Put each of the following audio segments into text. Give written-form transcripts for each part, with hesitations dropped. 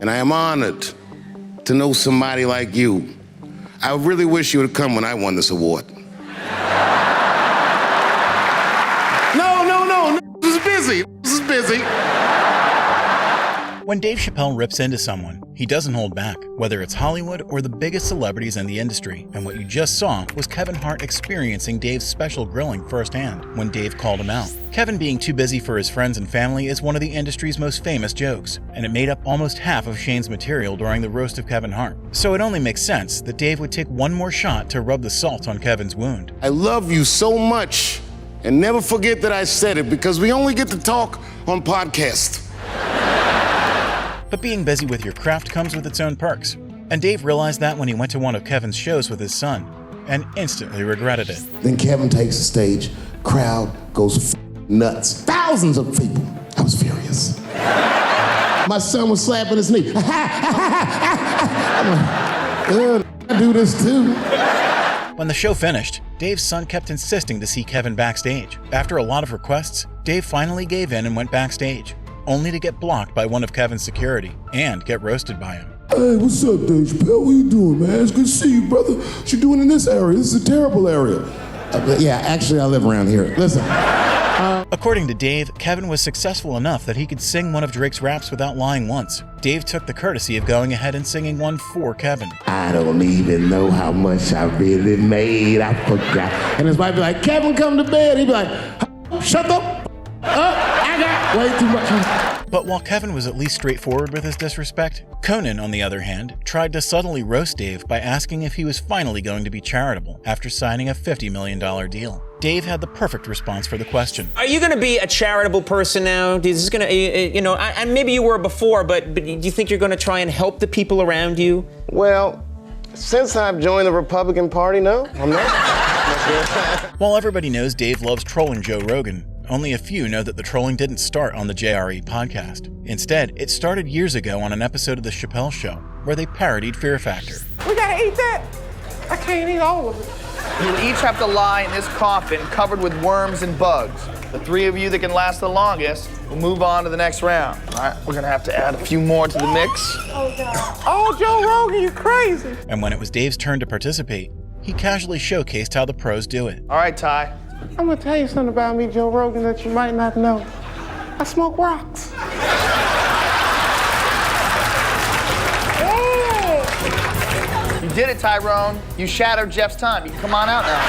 And I am honored to know somebody like you. I really wish you would have come when I won this award. No, this is busy. When Dave Chappelle rips into someone, he doesn't hold back, whether it's Hollywood or the biggest celebrities in the industry. And what you just saw was Kevin Hart experiencing Dave's special grilling firsthand when Dave called him out. Kevin being too busy for his friends and family is one of the industry's most famous jokes, and it made up almost half of Shane's material during the roast of Kevin Hart. So it only makes sense that Dave would take one more shot to rub the salt on Kevin's wound. I love you so much, and never forget that I said it, because we only get to talk on podcasts. But being busy with your craft comes with its own perks. And Dave realized that when he went to one of Kevin's shows with his son, and instantly regretted it. Then Kevin takes the stage, crowd goes nuts. Thousands of people. I was furious. My son was slapping his knee. I'm like, I do this too. When the show finished, Dave's son kept insisting to see Kevin backstage. After a lot of requests, Dave finally gave in and went backstage, only to get blocked by one of Kevin's security and get roasted by him. Hey, what's up, Dave Chappelle? What you doing, man? It's good to see you, brother. What you doing in this area? This is a terrible area. Yeah, actually, I live around here. Listen. According to Dave, Kevin was successful enough that he could sing one of Drake's raps without lying once. Dave took the courtesy of going ahead and singing one for Kevin. I don't even know how much I really made. I forgot. And his wife be like, Kevin, come to bed. He'd be like, shut up. I got way too much. But while Kevin was at least straightforward with his disrespect, Conan, on the other hand, tried to subtly roast Dave by asking if he was finally going to be charitable after signing a $50 million deal. Dave had the perfect response for the question. Are you going to be a charitable person now? Is this going to, and maybe you were before, but do you think you're going to try and help the people around you? Well, since I've joined the Republican Party, no, I'm not. While everybody knows Dave loves trolling Joe Rogan, only a few know that the trolling didn't start on the JRE podcast. Instead, it started years ago on an episode of The Chappelle Show, where they parodied Fear Factor. We gotta eat that. I can't eat all of it. You'll each have to lie in this coffin covered with worms and bugs. The three of you that can last the longest will move on to the next round. All right, we're gonna have to add a few more to the mix. Oh, God. Oh, Joe Rogan, you crazy. And when it was Dave's turn to participate, he casually showcased how the pros do it. All right, Ty. I'm gonna tell you something about me, Joe Rogan, that you might not know. I smoke rocks. You did it, Tyrone. You shattered Jeff's time. You can come on out now,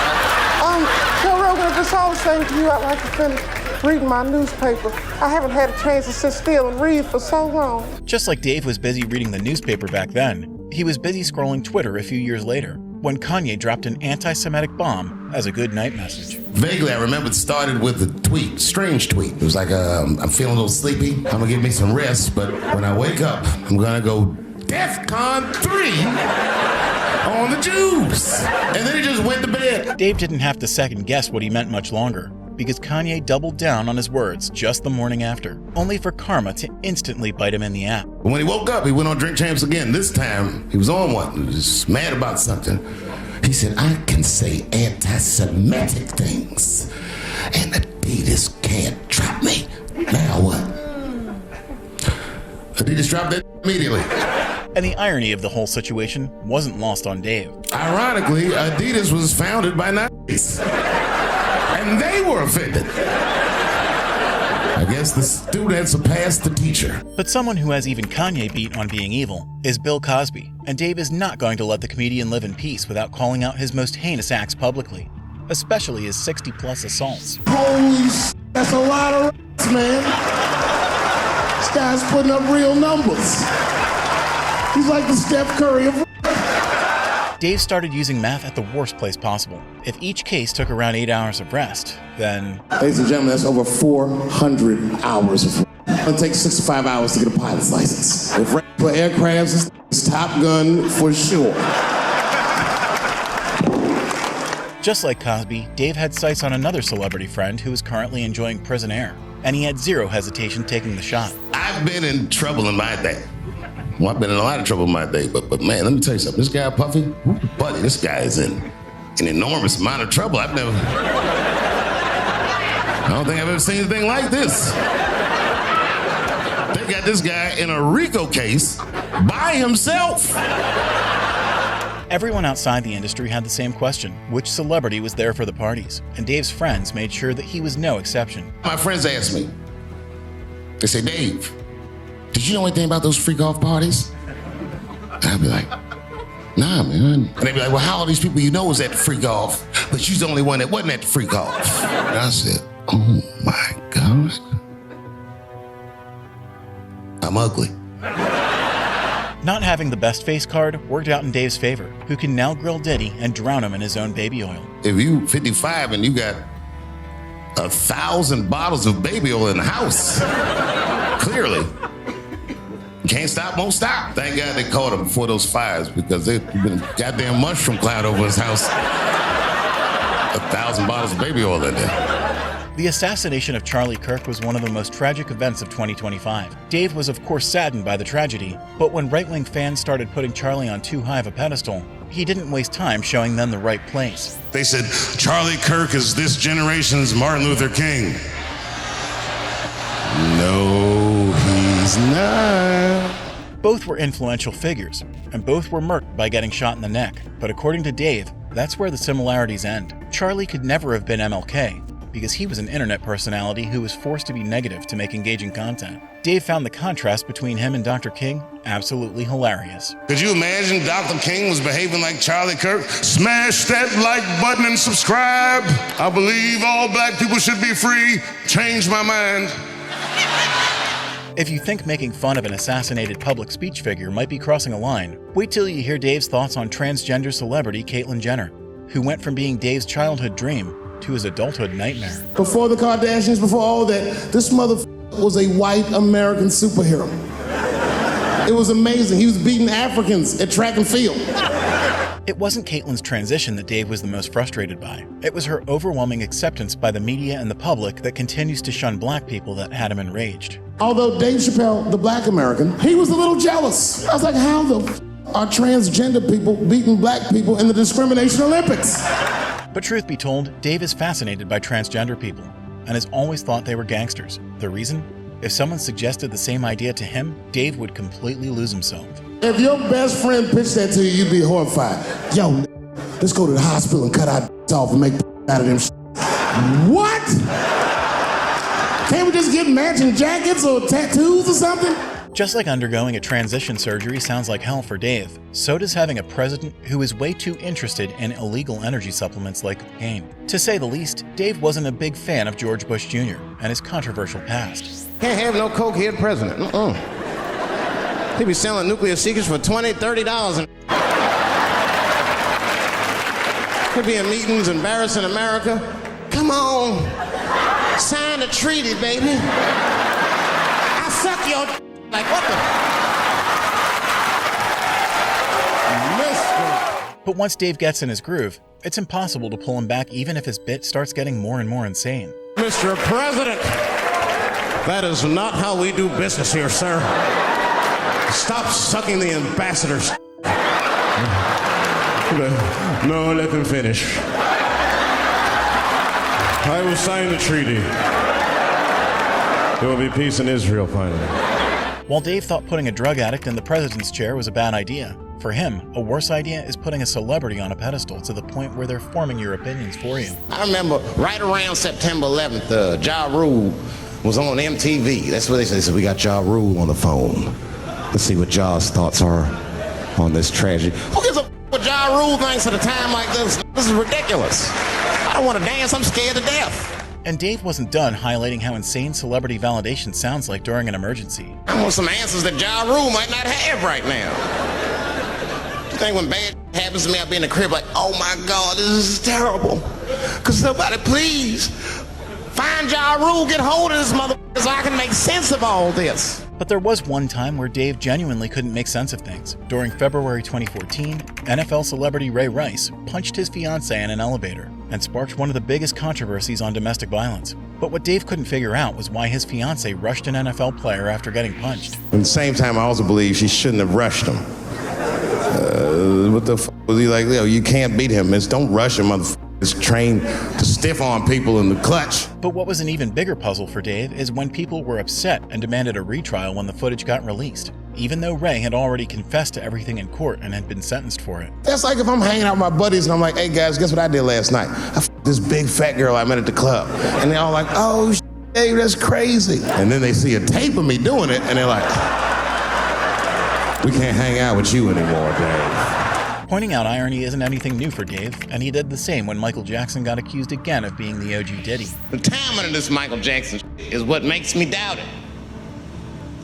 man. Joe Rogan, if it's all the same to you, I'd like to finish reading my newspaper. I haven't had a chance to sit still and read for so long. Just like Dave was busy reading the newspaper back then, he was busy scrolling Twitter a few years later, when Kanye dropped an anti-Semitic bomb as a good night message. Vaguely, I remember it started with a tweet, strange tweet. It was like, I'm feeling a little sleepy. I'm gonna give me some rest, but when I wake up, I'm gonna go DEFCON 3 on the Jews. And then he just went to bed. Dave didn't have to second guess what he meant much longer, because Kanye doubled down on his words just the morning after, only for karma to instantly bite him in the ass. When he woke up, he went on Drink Champs again. This time, he was on one. He was mad about something. He said, I can say anti-Semitic things, and Adidas can't drop me. Now what? Adidas dropped that immediately. And the irony of the whole situation wasn't lost on Dave. Ironically, Adidas was founded by Nazis, and they were offended. I guess the student surpassed the teacher. But someone who has even Kanye beat on being evil is Bill Cosby, and Dave is not going to let the comedian live in peace without calling out his most heinous acts publicly, especially his 60-plus assaults. Holy shit, that's a lot of rats, man. This guy's putting up real numbers. He's like the Steph Curry of Dave started using math at the worst place possible. If each case took around 8 hours of rest, then... Ladies and gentlemen, that's over 400 hours of rest. It'll take 65 hours to get a pilot's license. If rest for aircrafts, it's Top Gun for sure. Just like Cosby, Dave had sights on another celebrity friend who is currently enjoying prison air, and he had zero hesitation taking the shot. I've been in trouble in my day. Well, I've been in a lot of trouble in my day, but man, let me tell you something. This guy, Puffy, buddy, this guy is in an enormous amount of trouble. I don't think I've ever seen anything like this. Take got this guy in a RICO case by himself. Everyone outside the industry had the same question: which celebrity was there for the parties? And Dave's friends made sure that he was no exception. My friends asked me, they say, Dave, did you know anything about those freak-off parties? And I'd be like, nah, man. And they'd be like, well, how all these people you know was at the freak-off, but you're the only one that wasn't at the freak-off? And I said, oh my God. I'm ugly. Not having the best face card worked out in Dave's favor, who can now grill Diddy and drown him in his own baby oil. If you 55 and you got 1,000 bottles of baby oil in the house, clearly, can't stop, won't stop. Thank God they caught him before those fires, because there'd been a goddamn mushroom cloud over his house. 1,000 bottles of baby oil in there. The assassination of Charlie Kirk was one of the most tragic events of 2025. Dave was of course saddened by the tragedy, but when right-wing fans started putting Charlie on too high of a pedestal, he didn't waste time showing them the right place. They said, Charlie Kirk is this generation's Martin Luther King. No, he's not. Both were influential figures, and both were murked by getting shot in the neck. But according to Dave, that's where the similarities end. Charlie could never have been MLK, because he was an internet personality who was forced to be negative to make engaging content. Dave found the contrast between him and Dr. King absolutely hilarious. Could you imagine Dr. King was behaving like Charlie Kirk? Smash that like button and subscribe. I believe all black people should be free. Change my mind. If you think making fun of an assassinated public speech figure might be crossing a line, wait till you hear Dave's thoughts on transgender celebrity Caitlyn Jenner, who went from being Dave's childhood dream to his adulthood nightmare. Before the Kardashians, before all that, this motherfucker was a white American superhero. It was amazing. He was beating Africans at track and field. It wasn't Caitlyn's transition that Dave was the most frustrated by. It was her overwhelming acceptance by the media and the public that continues to shun black people that had him enraged. Although Dave Chappelle, the black American, he was a little jealous. I was like, how the are transgender people beating black people in the discrimination Olympics? But truth be told, Dave is fascinated by transgender people and has always thought they were gangsters. The reason? If someone suggested the same idea to him, Dave would completely lose himself. If your best friend pitched that to you, you'd be horrified. Yo, let's go to the hospital and cut our off and make out of them. What? Can't we just get matching jackets or tattoos or something? Just like undergoing a transition surgery sounds like hell for Dave, so does having a president who is way too interested in illegal energy supplements like cocaine. To say the least, Dave wasn't a big fan of George Bush Jr. and his controversial past. Can't have no cokehead president. He'd be selling nuclear secrets for $20, $30. He'd be in meetings embarrassing America. Come on, sign the treaty, baby. I suck your like what the? But once Dave gets in his groove, it's impossible to pull him back even if his bit starts getting more and more insane. Mr. President, that is not how we do business here, sir. Stop sucking the ambassadors. No, let them finish. I will sign the treaty. There will be peace in Israel finally. While Dave thought putting a drug addict in the president's chair was a bad idea, for him, a worse idea is putting a celebrity on a pedestal to the point where they're forming your opinions for you. I remember right around September 11th, Ja Rule was on MTV. That's what they said. They said, we got Ja Rule on the phone. Let's see what Ja's thoughts are on this tragedy. Who gives a what Ja Rule thinks at a time like this? This is ridiculous. I don't want to dance. I'm scared to death. And Dave wasn't done highlighting how insane celebrity validation sounds like during an emergency. I want some answers that Ja Rule might not have right now. You think when bad happens to me, I'll be in the crib like, oh my God, this is terrible. Could somebody please find Ja Rule, get hold of this motherfucker so I can make sense of all this. But there was one time where Dave genuinely couldn't make sense of things. During February 2014, NFL celebrity Ray Rice punched his fiancée in an elevator and sparked one of the biggest controversies on domestic violence. But what Dave couldn't figure out was why his fiancée rushed an NFL player after getting punched. At the same time, I also believe she shouldn't have rushed him. What the f*** was he like? Yo, you can't beat him. Don't rush him, motherfucker. is trained to stiff arm people in the clutch. But what was an even bigger puzzle for Dave is when people were upset and demanded a retrial when the footage got released, even though Ray had already confessed to everything in court and had been sentenced for it. That's like if I'm hanging out with my buddies and I'm like, hey guys, guess what I did last night? I f***ed this big fat girl I met at the club. And they're all like, oh, Dave, that's crazy. And then they see a tape of me doing it and they're like, we can't hang out with you anymore, Dave. Pointing out irony isn't anything new for Dave, and he did the same when Michael Jackson got accused again of being the OG Diddy. The timing of this Michael Jackson is what makes me doubt it.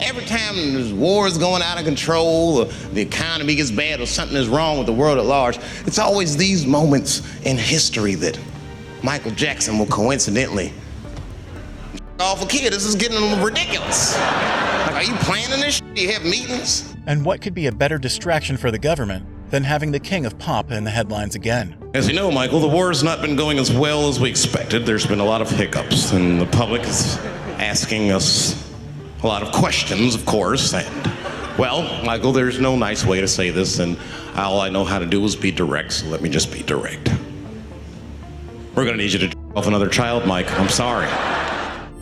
Every time there's wars going out of control, or the economy gets bad, or something is wrong with the world at large, it's always these moments in history that Michael Jackson will coincidentally off a kid. This is getting ridiculous. Like, are you planning this shit? Do you have meetings? And what could be a better distraction for the government than having the king of pop in the headlines again? As you know, Michael, the war has not been going as well as we expected. There's been a lot of hiccups, and the public is asking us a lot of questions, of course. And, well, Michael, there's no nice way to say this, and all I know how to do is be direct, so let me just be direct. We're gonna need you to off another child, Mike. I'm sorry.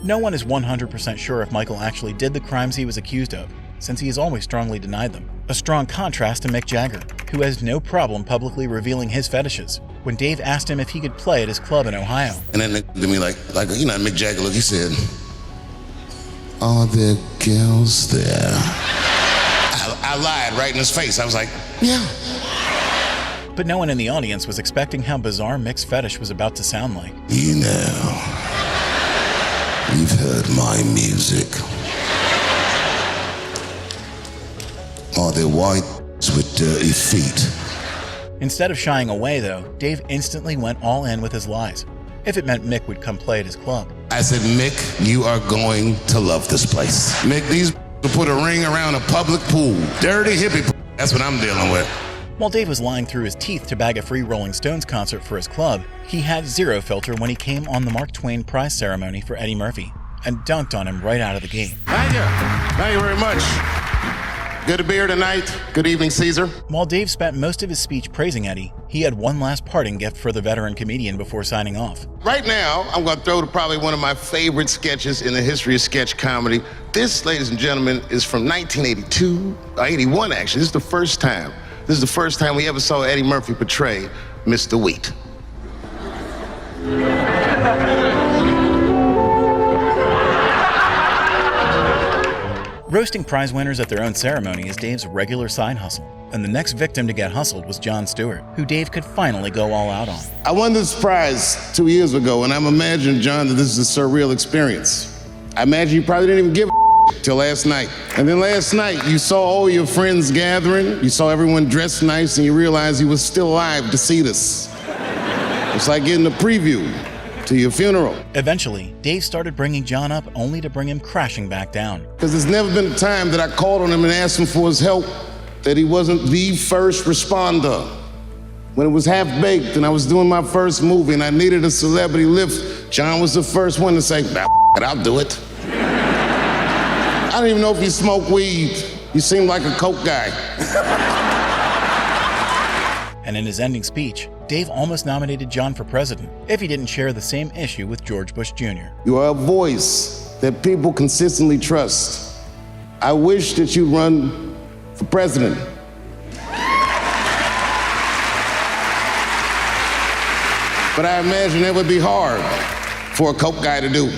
No one is 100% sure if Michael actually did the crimes he was accused of, since he has always strongly denied them. A strong contrast to Mick Jagger, who has no problem publicly revealing his fetishes. When Dave asked him if he could play at his club in Ohio. And then they looked at me like you know, Mick Jagger look, he said, are there girls there? I lied right in his face. I was like, yeah. But no one in the audience was expecting how bizarre Mick's fetish was about to sound like. You know, you've heard my music. Are there white with dirty feet? Instead of shying away, though, Dave instantly went all in with his lies, if it meant Mick would come play at his club. I said, Mick, you are going to love this place. Mick, these will put a ring around a public pool. Dirty hippie pool. That's what I'm dealing with. While Dave was lying through his teeth to bag a free Rolling Stones concert for his club, he had zero filter when he came on the Mark Twain prize ceremony for Eddie Murphy and dunked on him right out of the gate. Thank you. Thank you very much. Good to be here tonight. Good evening, Caesar. While Dave spent most of his speech praising Eddie, he had one last parting gift for the veteran comedian before signing off. Right now, I'm going to throw to probably one of my favorite sketches in the history of sketch comedy. This, ladies and gentlemen, is from 1982, 81 actually. This is the first time we ever saw Eddie Murphy portray Mr. Wheat. Roasting prize winners at their own ceremony is Dave's regular side hustle, and the next victim to get hustled was Jon Stewart, who Dave could finally go all out on. I won this prize 2 years ago, and I'm imagining, John, that this is a surreal experience. I imagine you probably didn't even give a till last night. And then last night, you saw all your friends gathering, you saw everyone dressed nice, and you realized you was still alive to see this. It's like getting a preview to your funeral. Eventually, Dave started bringing Jon up only to bring him crashing back down. Because there's never been a time that I called on him and asked him for his help that he wasn't the first responder. When it was half-baked and I was doing my first movie and I needed a celebrity lift, Jon was the first one to say, I'll do it. I don't even know if he smoked weed. He seemed like a coke guy. And in his ending speech, Dave almost nominated Jon for president if he didn't share the same issue with George Bush Jr. You are a voice that people consistently trust. I wish that you'd run for president. But I imagine it would be hard for a coke guy to do.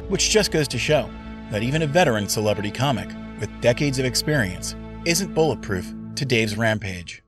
Which just goes to show that even a veteran celebrity comic with decades of experience isn't bulletproof to Dave's rampage.